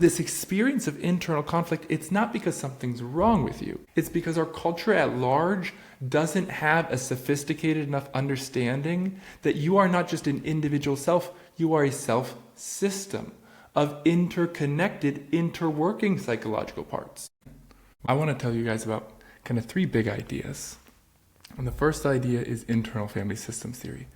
This experience of internal conflict, it's not because something's wrong with you. It's because our culture at large doesn't have a sophisticated enough understanding that you are not just an individual self, you are a self system of interconnected, interworking psychological parts. I want to tell you guys about kind of 3 big ideas. And the first idea is internal family systems theory.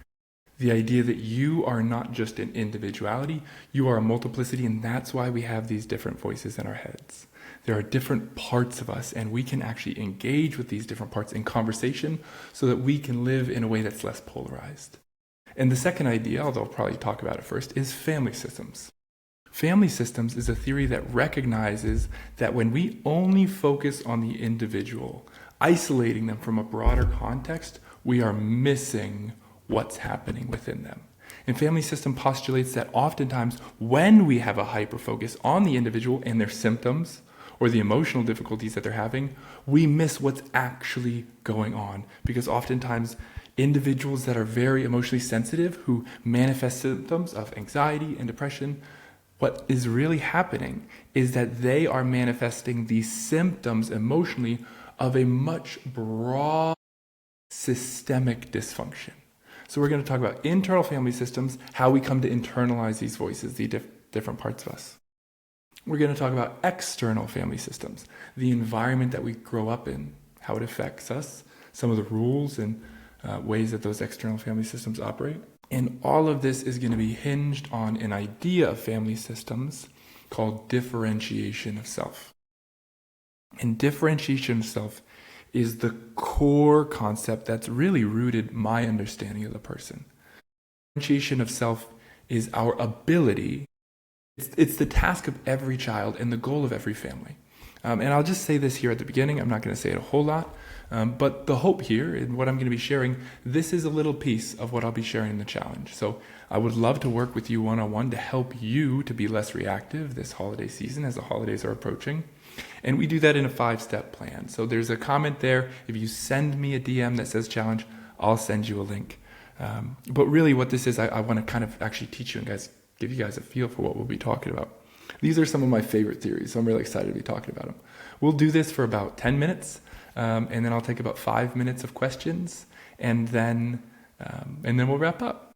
The idea that you are not just an individuality, you are a multiplicity, and that's why we have these different voices in our heads. There are different parts of us, and we can actually engage with these different parts in conversation so that we can live in a way that's less polarized. And the second idea, although I'll probably talk about it first, is family systems. Family systems is a theory that recognizes that when we only focus on the individual, isolating them from a broader context, we are missing what's happening within them. And family system postulates that oftentimes when we have a hyper-focus on the individual and their symptoms or the emotional difficulties that they're having, we miss what's actually going on. Because oftentimes individuals that are very emotionally sensitive, who manifest symptoms of anxiety and depression, what is really happening is that they are manifesting these symptoms emotionally of a much broad systemic dysfunction. So we're going to talk about internal family systems, how we come to internalize these voices, the different parts of us. We're going to talk about external family systems, the environment that we grow up in, how it affects us, some of the rules and ways that those external family systems operate. And all of this is going to be hinged on an idea of family systems called differentiation of self. And differentiation of self is the core concept that's really rooted my understanding of the person. Differentiation of self is our ability. It's the task of every child and the goal of every family. And I'll just say this here at the beginning. I'm not going to say it a whole lot. But the hope here and what I'm going to be sharing, this is a little piece of what I'll be sharing in the challenge. So I would love to work with you one-on-one to help you to be less reactive this holiday season as the holidays are approaching. And we do that in a 5-step plan. So there's a comment there. If you send me a DM that says challenge, I'll send you a link. But really what this is, I want to kind of actually teach you and give you guys a feel for what we'll be talking about. These are some of my favorite theories, so I'm really excited to be talking about them. We'll do this for about 10 minutes, and then I'll take about 5 minutes of questions, and then we'll wrap up.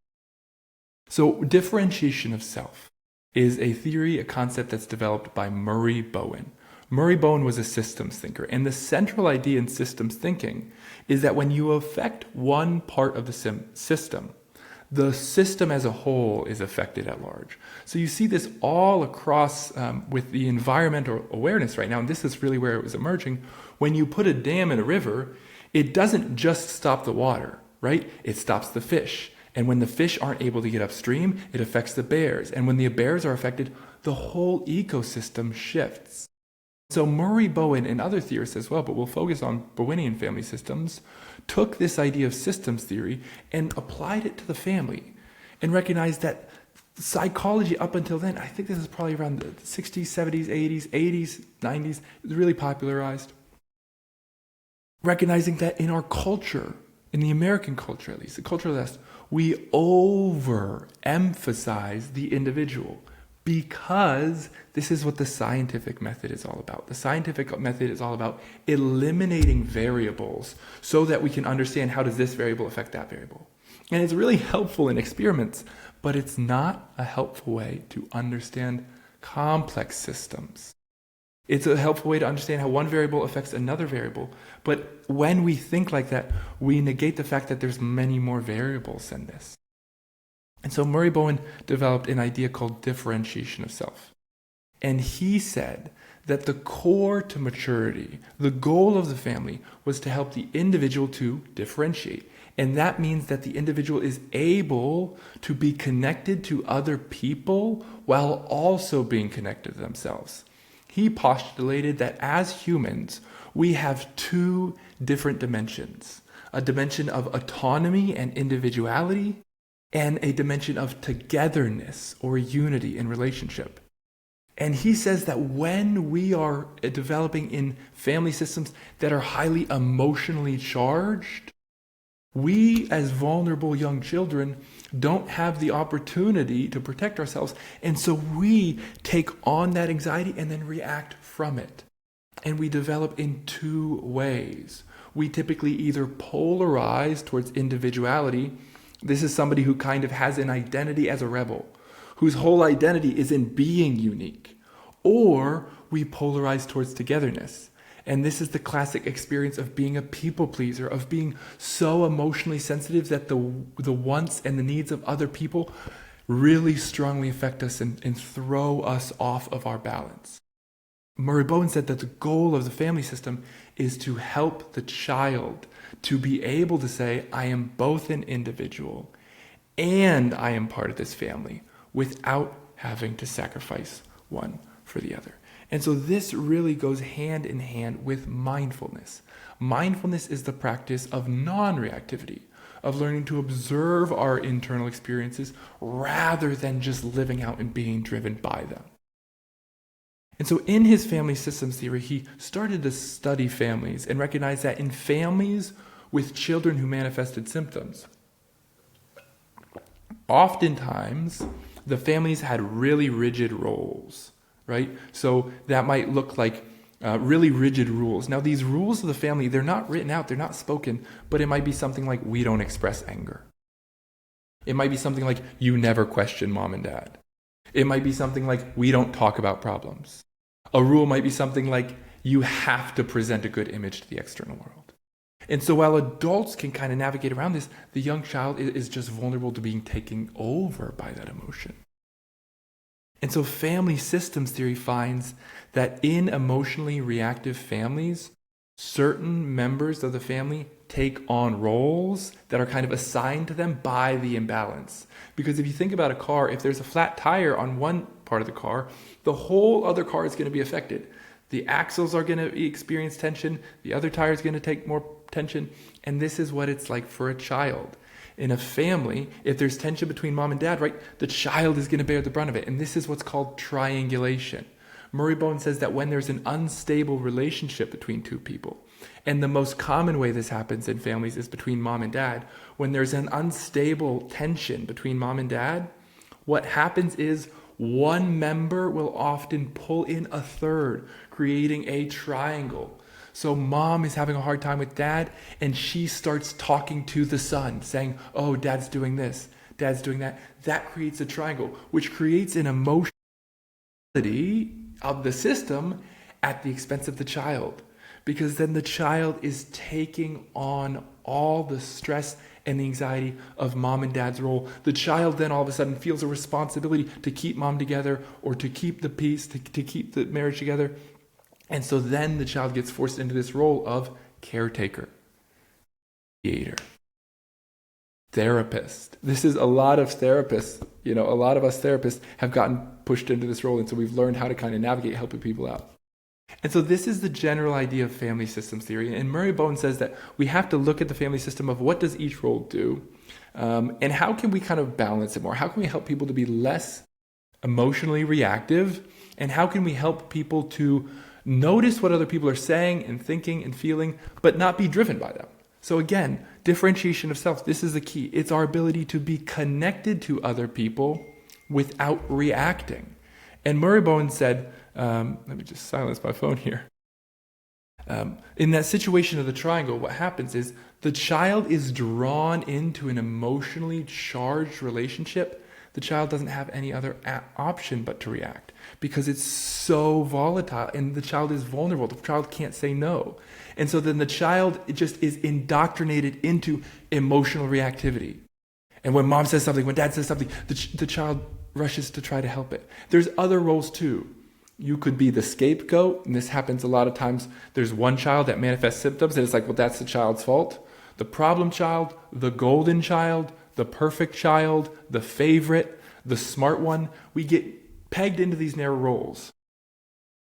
So differentiation of self is a theory, a concept that's developed by Murray Bowen. Murray Bowen was a systems thinker, and the central idea in systems thinking is that when you affect one part of the system as a whole is affected at large. So you see this all across with the environmental awareness right now, and this is really where it was emerging. When you put a dam in a river, it doesn't just stop the water, right? It stops the fish. And when the fish aren't able to get upstream, it affects the bears. And when the bears are affected, the whole ecosystem shifts. So Murray Bowen and other theorists as well, but we'll focus on Bowenian family systems, took this idea of systems theory and applied it to the family and recognized that psychology up until then, I think this is probably around the 60s, 70s, 80s, 90s, it was really popularized. Recognizing that in our culture, in the American culture at least, the culture of the West, we overemphasize the individual. Because this is what the scientific method is all about. The scientific method is all about eliminating variables so that we can understand how does this variable affect that variable. And it's really helpful in experiments, but it's not a helpful way to understand complex systems. It's a helpful way to understand how one variable affects another variable. But when we think like that, we negate the fact that there's many more variables than this. And so Murray Bowen developed an idea called differentiation of self. And he said that the core to maturity, the goal of the family, was to help the individual to differentiate. And that means that the individual is able to be connected to other people while also being connected to themselves. He postulated that as humans, we have 2 different dimensions. A dimension of autonomy and individuality, and a dimension of togetherness or unity in relationship. And he says that when we are developing in family systems that are highly emotionally charged, we as vulnerable young children don't have the opportunity to protect ourselves. And so we take on that anxiety and then react from it. And we develop in two ways. We typically either polarize towards individuality. This is somebody who kind of has an identity as a rebel, whose whole identity is in being unique. Or we polarize towards togetherness. And this is the classic experience of being a people pleaser, of being so emotionally sensitive that the wants and the needs of other people really strongly affect us and throw us off of our balance. Murray Bowen said that the goal of the family system is to help the child to be able to say, I am both an individual and I am part of this family without having to sacrifice one for the other. And so this really goes hand in hand with mindfulness. Mindfulness is the practice of non-reactivity, of learning to observe our internal experiences rather than just living out and being driven by them. And so in his family systems theory, he started to study families and recognized that in families with children who manifested symptoms, oftentimes the families had really rigid roles, right? So that might look like really rigid rules. Now these rules of the family, they're not written out, they're not spoken, but it might be something like we don't express anger. It might be something like you never question mom and dad. It might be something like we don't talk about problems. A rule might be something like you have to present a good image to the external world. And so while adults can kind of navigate around this, the young child is just vulnerable to being taken over by that emotion. And so family systems theory finds that in emotionally reactive families, certain members of the family take on roles that are kind of assigned to them by the imbalance. Because if you think about a car, if there's a flat tire on one part of the car, the whole other car is going to be affected. The axles are going to experience tension, the other tire is going to take more tension, and this is what it's like for a child. In a family, if there's tension between mom and dad, right, the child is going to bear the brunt of it, and this is what's called triangulation. Murray Bowen says that when there's an unstable relationship between two people, and the most common way this happens in families is between mom and dad, when there's an unstable tension between mom and dad, what happens is one member will often pull in a third, creating a triangle. So mom is having a hard time with dad, and she starts talking to the son, saying, oh, dad's doing this, dad's doing that. That creates a triangle, which creates an emotionality of the system at the expense of the child. Because then the child is taking on all the stress and the anxiety of mom and dad's role. The child then all of a sudden feels a responsibility to keep mom together or to keep the peace, to keep the marriage together. And so then the child gets forced into this role of caretaker, mediator, therapist. This is a lot of therapists, a lot of us therapists have gotten pushed into this role. And so we've learned how to kind of navigate helping people out. And so this is the general idea of family systems theory. And Murray Bowen says that we have to look at the family system of what does each role do, and how can we kind of balance it more? How can we help people to be less emotionally reactive? And how can we help people to notice what other people are saying and thinking and feeling, but not be driven by them? So again, differentiation of self, this is the key. It's our ability to be connected to other people without reacting. And Murray Bowen said, let me just silence my phone here. In that situation of the triangle, what happens is the child is drawn into an emotionally charged relationship. The child doesn't have any other option but to react because it's so volatile and the child is vulnerable. The child can't say no. And so then the child just is indoctrinated into emotional reactivity. And when mom says something, when dad says something, the child rushes to try to help it. There's other roles too. You could be the scapegoat, and this happens a lot of times. There's one child that manifests symptoms, and it's like, well, that's the child's fault. The problem child, the golden child, the perfect child, the favorite, the smart one. We get pegged into these narrow roles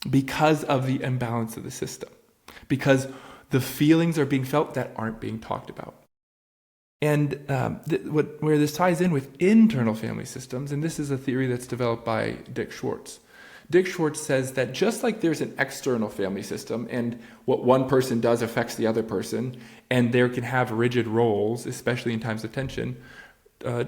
because of the imbalance of the system, because the feelings are being felt that aren't being talked about. And where this ties in with internal family systems, and this is a theory that's developed by Dick Schwartz. Dick Schwartz says that just like there's an external family system and what one person does affects the other person, and there can have rigid roles, especially in times of tension,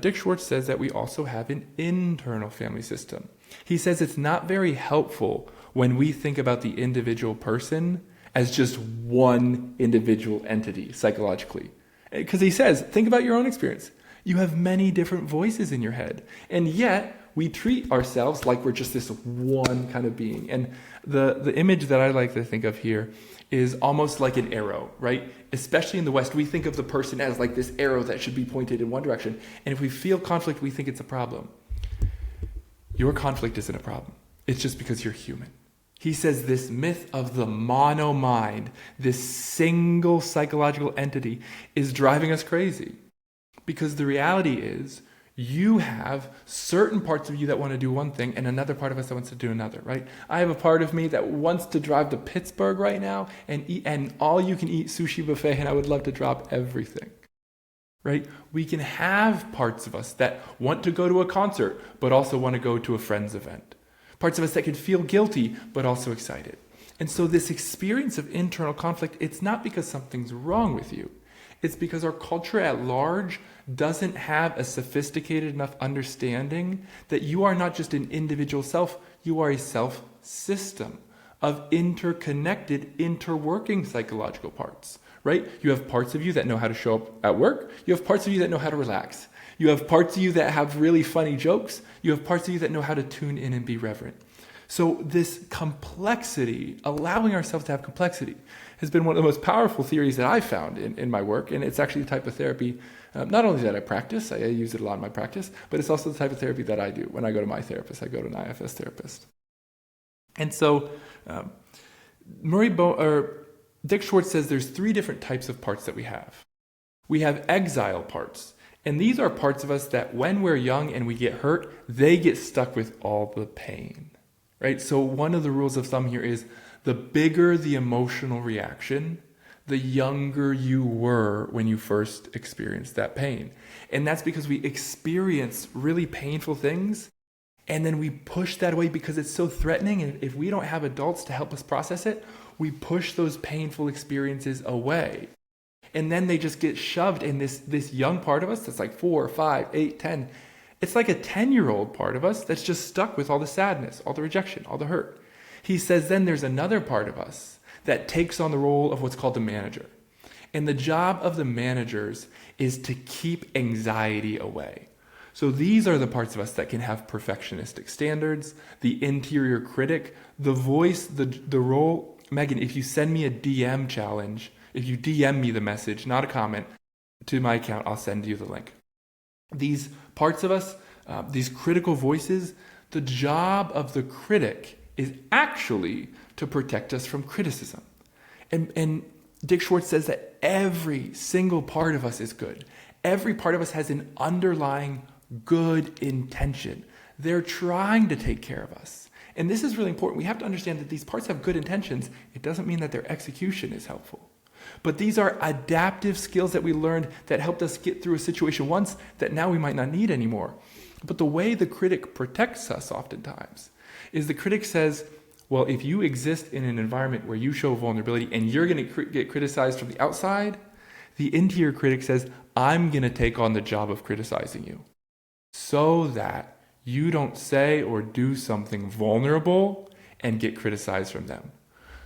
Dick Schwartz says that we also have an internal family system. He says it's not very helpful when we think about the individual person as just one individual entity psychologically. Because he says, think about your own experience. You have many different voices in your head, and yet we treat ourselves like we're just this one kind of being. And the image that I like to think of here is almost like an arrow, right? Especially in the West, we think of the person as like this arrow that should be pointed in one direction. And if we feel conflict, we think it's a problem. Your conflict isn't a problem. It's just because you're human. He says this myth of the mono mind, this single psychological entity, is driving us crazy. Because the reality is, you have certain parts of you that want to do one thing and another part of us that wants to do another, right? I have a part of me that wants to drive to Pittsburgh right now and eat an all-you-can-eat sushi buffet, and I would love to drop everything, right? We can have parts of us that want to go to a concert but also want to go to a friend's event. Parts of us that can feel guilty but also excited. And so this experience of internal conflict, it's not because something's wrong with you. It's because our culture at large doesn't have a sophisticated enough understanding that you are not just an individual self, you are a self system of interconnected, interworking psychological parts, right? You have parts of you that know how to show up at work. You have parts of you that know how to relax. You have parts of you that have really funny jokes. You have parts of you that know how to tune in and be reverent. So this complexity, allowing ourselves to have complexity, has been one of the most powerful theories that I've found in my work. And it's actually the type of therapy, not only that I practice, I use it a lot in my practice, but it's also the type of therapy that I do when I go to my therapist. I go to an IFS therapist. And so Dick Schwartz says there's 3 different types of parts that we have. We have exile parts. And these are parts of us that when we're young and we get hurt, they get stuck with all the pain. Right? So one of the rules of thumb here is the bigger the emotional reaction, the younger you were when you first experienced that pain. And that's because we experience really painful things and then we push that away because it's so threatening. And if we don't have adults to help us process it, we push those painful experiences away. And then they just get shoved in this young part of us that's like 4, 5, 8, 10. It's like a 10-year-old part of us that's just stuck with all the sadness, all the rejection, all the hurt. He says then there's another part of us that takes on the role of what's called the manager. And the job of the managers is to keep anxiety away. So these are the parts of us that can have perfectionistic standards, the interior critic, the voice, the role. Megan, if you send me a DM challenge, if you DM me the message, not a comment, to my account, I'll send you the link. These parts of us, these critical voices, the job of the critic is actually to protect us from criticism. And Dick Schwartz says that every single part of us is good. Every part of us has an underlying good intention. They're trying to take care of us. And this is really important. We have to understand that these parts have good intentions. It doesn't mean that their execution is helpful. But these are adaptive skills that we learned that helped us get through a situation once that now we might not need anymore. But the way the critic protects us oftentimes is the critic says, well, if you exist in an environment where you show vulnerability and you're going to get criticized from the outside, the interior critic says, I'm going to take on the job of criticizing you so that you don't say or do something vulnerable and get criticized from them.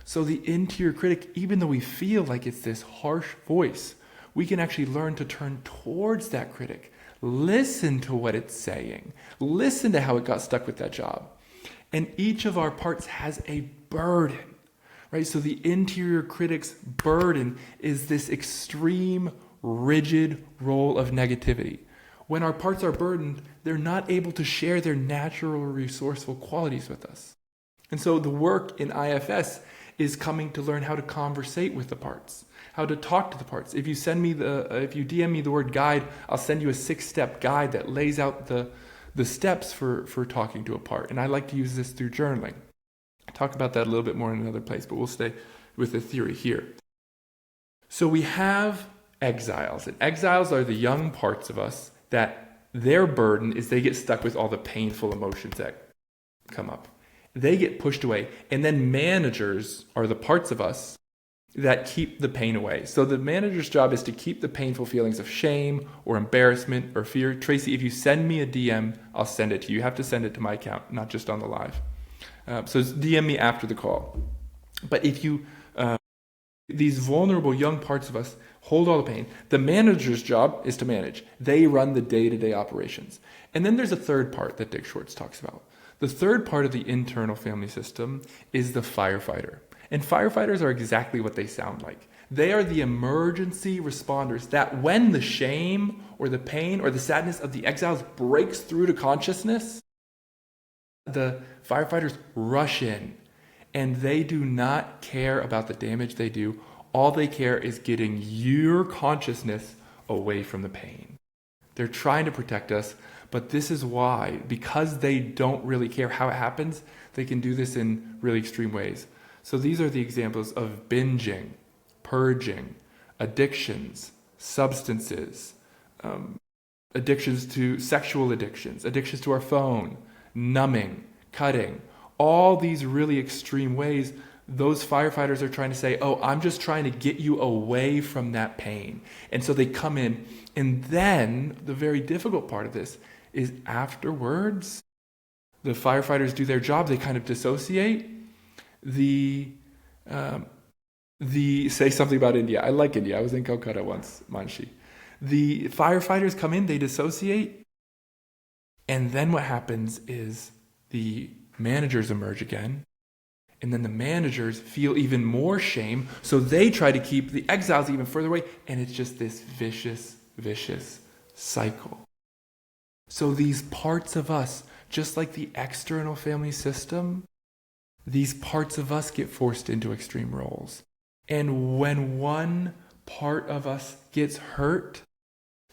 So the interior critic, even though we feel like it's this harsh voice, we can actually learn to turn towards that critic. Listen to what it's saying. Listen to how it got stuck with that job. And each of our parts has a burden, right? So the interior critic's burden is this extreme, rigid role of negativity. When our parts are burdened, they're not able to share their natural resourceful qualities with us. And so the work in IFS is coming to learn how to conversate with the parts, how to talk to the parts. If you DM me the word guide, I'll send you a 6-step guide that lays out the steps for talking to a part. And I like to use this through journaling. I'll talk about that a little bit more in another place, but we'll stay with the theory here. So we have exiles, and exiles are the young parts of us that their burden is they get stuck with all the painful emotions that come up. They get pushed away. And then managers are the parts of us that keep the pain away. So the manager's job is to keep the painful feelings of shame or embarrassment or fear. Tracy, if you send me a DM, I'll send it to you. You have to send it to my account, not just on the live. So DM me after the call. But if you, these vulnerable young parts of us hold all the pain. The manager's job is to manage. They run the day-to-day operations. And then there's a third part that Dick Schwartz talks about. The third part of the internal family system is the firefighter. And firefighters are exactly what they sound like. They are the emergency responders that when the shame or the pain or the sadness of the exiles breaks through to consciousness, the firefighters rush in and they do not care about the damage they do. All they care is getting your consciousness away from the pain. They're trying to protect us, but this is why, because they don't really care how it happens, they can do this in really extreme ways. So these are the examples of binging, purging, addictions, substances, addictions to sexual addictions to our phone, numbing, cutting, all these really extreme ways. Those firefighters are trying to say, oh, I'm just trying to get you away from that pain. And so they come in, and then the very difficult part of this is afterwards, the firefighters do their job, they kind of dissociate. Say something about India. I like India. I was in Calcutta once, Manshi. The firefighters come in, they dissociate, and then what happens is the managers emerge again, and then the managers feel even more shame, so they try to keep the exiles even further away, and it's just this vicious cycle. So these parts of us, just like the external family system, these parts of us get forced into extreme roles. And when one part of us gets hurt,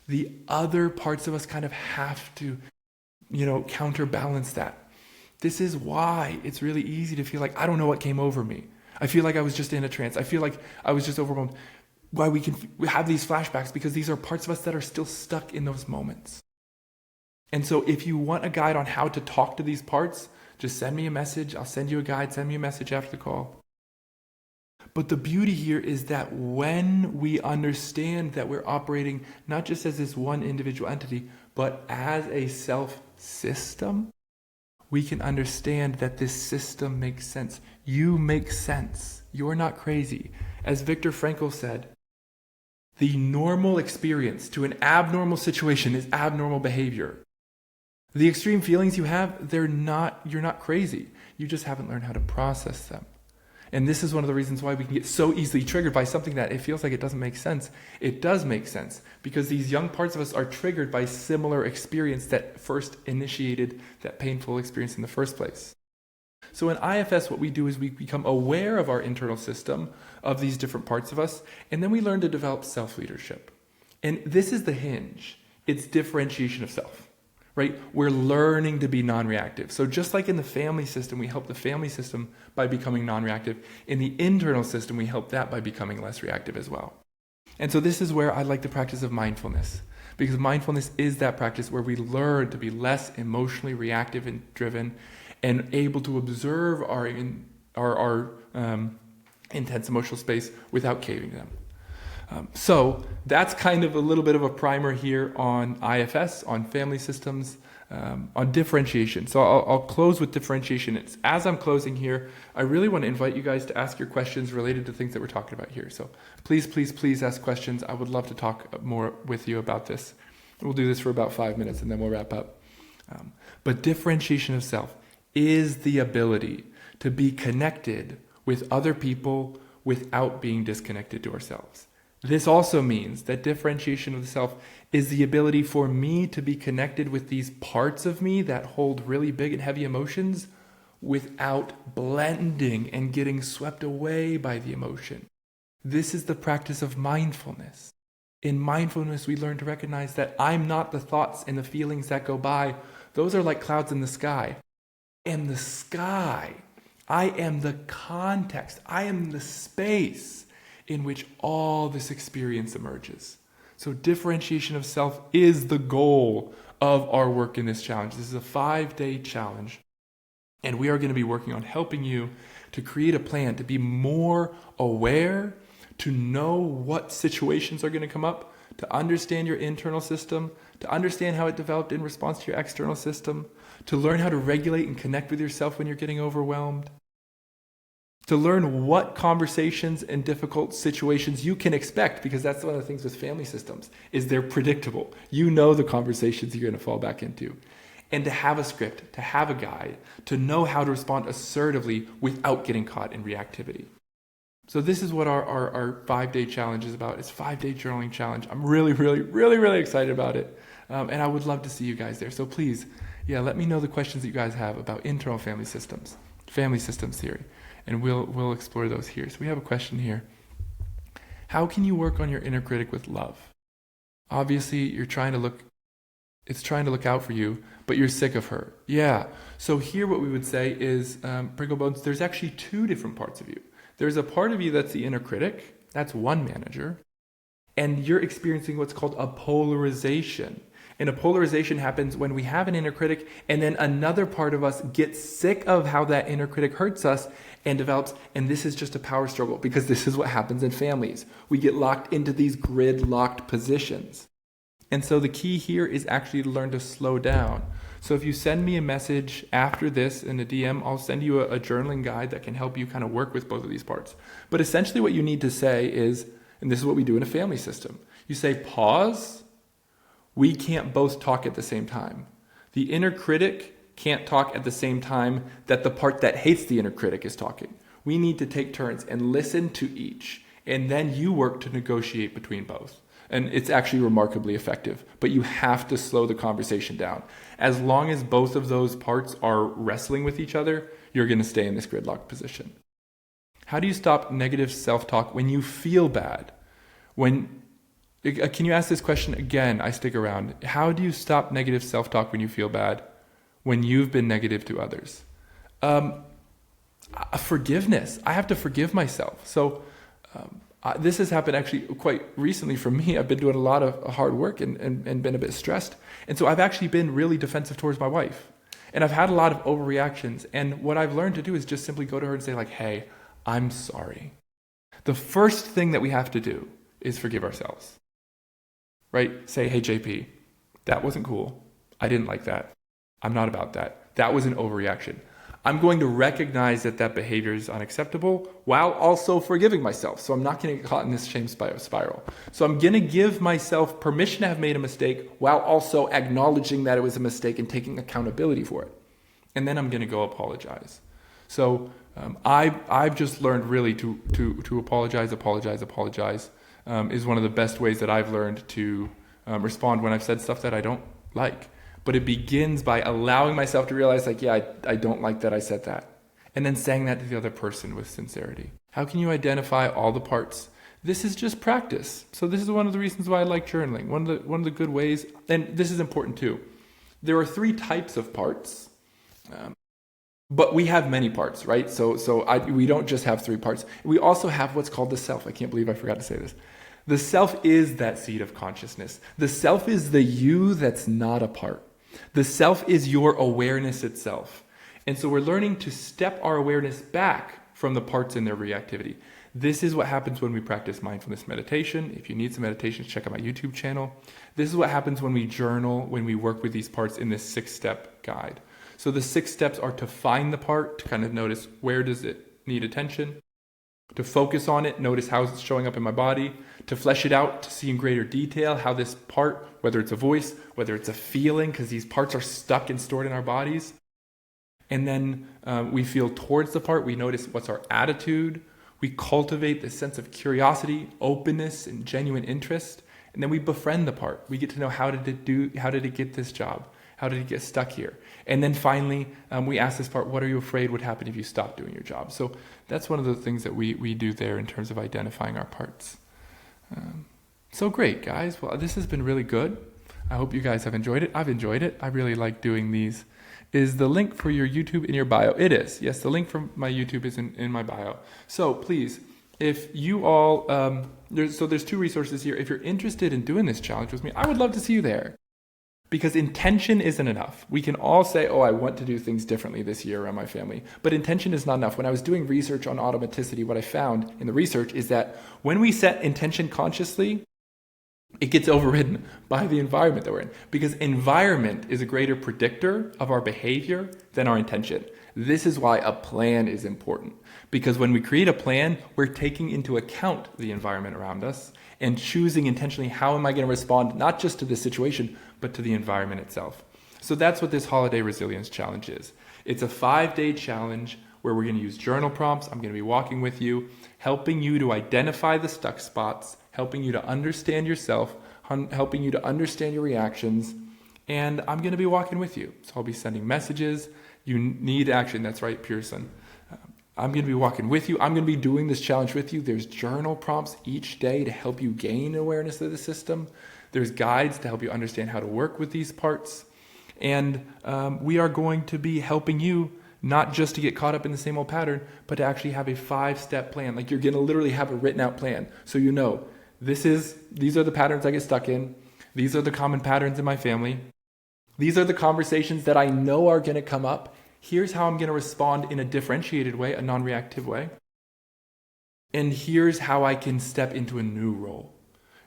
the other parts of us kind of have to, counterbalance that. This is why it's really easy to feel like, I don't know what came over me. I feel like I was just in a trance. I feel like I was just overwhelmed. Why we have these flashbacks, because these are parts of us that are still stuck in those moments. And so if you want a guide on how to talk to these parts, just send me a message. I'll send you a guide. Send me a message after the call. But the beauty here is that when we understand that we're operating not just as this one individual entity, but as a self-system, we can understand that this system makes sense. You make sense. You're not crazy. As Viktor Frankl said, the normal experience to an abnormal situation is abnormal behavior. The extreme feelings you have, you're not crazy. You just haven't learned how to process them. And this is one of the reasons why we can get so easily triggered by something that it feels like it doesn't make sense. It does make sense, because these young parts of us are triggered by similar experience that first initiated that painful experience in the first place. So in IFS, what we do is we become aware of our internal system, of these different parts of us, and then we learn to develop self-leadership. And this is the hinge. It's differentiation of self. Right? We're learning to be non-reactive. So just like in the family system, we help the family system by becoming non-reactive. In the internal system, we help that by becoming less reactive as well. And so this is where I like the practice of mindfulness, because mindfulness is that practice where we learn to be less emotionally reactive and driven and able to observe our intense emotional space without caving to them. So that's kind of a little bit of a primer here on IFS, on family systems, on differentiation. So I'll close with differentiation. As I'm closing here, I really want to invite you guys to ask your questions related to things that we're talking about here. So please ask questions. I would love to talk more with you about this. We'll do this for about 5 minutes and then we'll wrap up. But differentiation of self is the ability to be connected with other people without being disconnected to ourselves. This also means that differentiation of the self is the ability for me to be connected with these parts of me that hold really big and heavy emotions without blending and getting swept away by the emotion. This is the practice of mindfulness. In mindfulness, we learn to recognize that I'm not the thoughts and the feelings that go by. Those are like clouds in the sky. I am the sky. I am the context. I am the space in which all this experience emerges. So differentiation of self is the goal of our work in this challenge. This is a 5-day challenge, and we are going to be working on helping you to create a plan to be more aware to know what situations are going to come up, to understand your internal system, to understand how it developed in response to your external system, to learn how to regulate and connect with yourself when you're getting overwhelmed, to learn what conversations and difficult situations you can expect, because that's one of the things with family systems, is they're predictable. You know the conversations you're going to fall back into. And to have a script, to have a guide, to know how to respond assertively without getting caught in reactivity. So this is what our 5-day challenge is about. It's a 5-day journaling challenge. I'm really, really, really, really excited about it. And I would love to see you guys there. So please, let me know the questions that you guys have about internal family systems theory. And we'll explore those here. So we have a question here. How can you work on your inner critic with love? Obviously, it's trying to look out for you, but you're sick of her. Yeah. So here what we would say is, Pringle Bones, there's actually 2 different parts of you. There's a part of you that's the inner critic. That's one manager. And you're experiencing what's called a polarization. And a polarization happens when we have an inner critic and then another part of us gets sick of how that inner critic hurts us and develops. And this is just a power struggle, because this is what happens in families. We get locked into these grid-locked positions. And so the key here is actually to learn to slow down. So if you send me a message after this in a DM, I'll send you a journaling guide that can help you kind of work with both of these parts. But essentially what you need to say is, and this is what we do in a family system, you say, pause. We can't both talk at the same time. The inner critic can't talk at the same time that the part that hates the inner critic is talking. We need to take turns and listen to each. And then you work to negotiate between both. And it's actually remarkably effective. But you have to slow the conversation down. As long as both of those parts are wrestling with each other, you're going to stay in this gridlock position. How do you stop negative self-talk when you feel bad? Can you ask this question again? I stick around. How do you stop negative self-talk when you feel bad, when you've been negative to others? Forgiveness. I have to forgive myself. So this has happened actually quite recently for me. I've been doing a lot of hard work and been a bit stressed. And so I've actually been really defensive towards my wife. And I've had a lot of overreactions. And what I've learned to do is just simply go to her and say, like, hey, I'm sorry. The first thing that we have to do is forgive ourselves. Right? Say, hey, JP, that wasn't cool. I didn't like that. I'm not about that. That was an overreaction. I'm going to recognize that behavior is unacceptable while also forgiving myself. So I'm not going to get caught in this shame spiral. So I'm going to give myself permission to have made a mistake while also acknowledging that it was a mistake and taking accountability for it. And then I'm going to go apologize. So I've just learned really to apologize is one of the best ways that I've learned to respond when I've said stuff that I don't like. But it begins by allowing myself to realize, like, yeah, I don't like that I said that. And then saying that to the other person with sincerity. How can you identify all the parts? This is just practice. So this is one of the reasons why I like journaling. One of the good ways, and this is important too. There are 3 types of parts, but we have many parts, right? We don't just have 3 parts. We also have what's called the self. I can't believe I forgot to say this. The self is that seat of consciousness. The self is the you that's not a part. The self is your awareness itself. And so we're learning to step our awareness back from the parts in their reactivity. This is what happens when we practice mindfulness meditation. If you need some meditations, check out my YouTube channel. This is what happens when we journal, when we work with these parts in this 6-step guide. So the 6 steps are to find the part, to kind of notice where does it need attention, to focus on it, notice how it's showing up in my body, to flesh it out, to see in greater detail how this part, whether it's a voice, whether it's a feeling, because these parts are stuck and stored in our bodies. And then we feel towards the part, we notice what's our attitude, we cultivate this sense of curiosity, openness, and genuine interest, and then we befriend the part. We get to know how did it get this job? How did it get stuck here? And then finally, we ask this part, what are you afraid would happen if you stopped doing your job? So that's one of the things that we do there in terms of identifying our parts. So great, guys. Well, this has been really good. I hope you guys have enjoyed it. I've enjoyed it. I really like doing these. Is the link for your YouTube in your bio? It is. Yes, the link for my YouTube is in my bio. So please, if you all, there's 2 resources here. If you're interested in doing this challenge with me, I would love to see you there. Because intention isn't enough. We can all say, oh, I want to do things differently this year around my family. But intention is not enough. When I was doing research on automaticity, what I found in the research is that when we set intention consciously, it gets overridden by the environment that we're in. Because environment is a greater predictor of our behavior than our intention. This is why a plan is important. Because when we create a plan, we're taking into account the environment around us and choosing intentionally, how am I going to respond not just to the situation, but to the environment itself. So that's what this holiday resilience challenge is. It's a 5-day challenge where we're going to use journal prompts. I'm going to be walking with you, helping you to identify the stuck spots, helping you to understand yourself, helping you to understand your reactions, and I'm going to be walking with you. So I'll be sending messages. You need action. That's right, Pearson. I'm going to be walking with you. I'm going to be doing this challenge with you. There's journal prompts each day to help you gain awareness of the system. There's guides to help you understand how to work with these parts. And we are going to be helping you not just to get caught up in the same old pattern, but to actually have a 5-step plan. Like you're going to literally have a written out plan. So you know, these are the patterns I get stuck in. These are the common patterns in my family. These are the conversations that I know are going to come up. Here's how I'm going to respond in a differentiated way, a non-reactive way. And here's how I can step into a new role.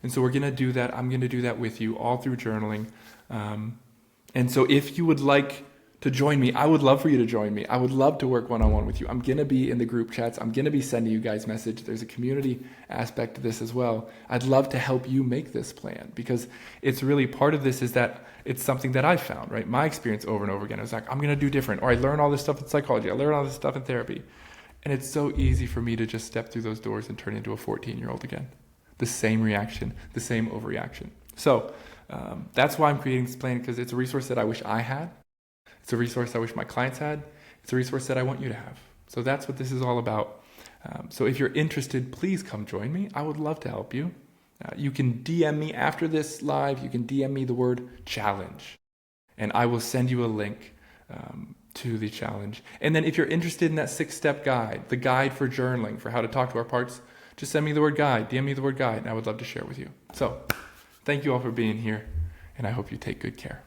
And so we're going to do that. I'm going to do that with you all through journaling. And so if you would like to join me, I would love for you to join me. I would love to work one-on-one with you. I'm going to be in the group chats. I'm going to be sending you guys message. There's a community aspect to this as well. I'd love to help you make this plan because it's really part of this is that it's something that I found, right? My experience over and over again. I was like, I'm going to do different. Or I learn all this stuff in psychology. I learn all this stuff in therapy. And it's so easy for me to just step through those doors and turn into a 14-year-old again. The same reaction, the same overreaction. So that's why I'm creating this plan, because it's a resource that I wish I had. It's a resource I wish my clients had. It's a resource that I want you to have. So that's what this is all about. So if you're interested, please come join me. I would love to help you. You can DM me after this live. You can DM me the word challenge, and I will send you a link to the challenge. And then if you're interested in that 6-step guide, the guide for journaling, for how to talk to our parts, just send me the word guide, DM me the word guide, and I would love to share with you. So thank you all for being here, and I hope you take good care.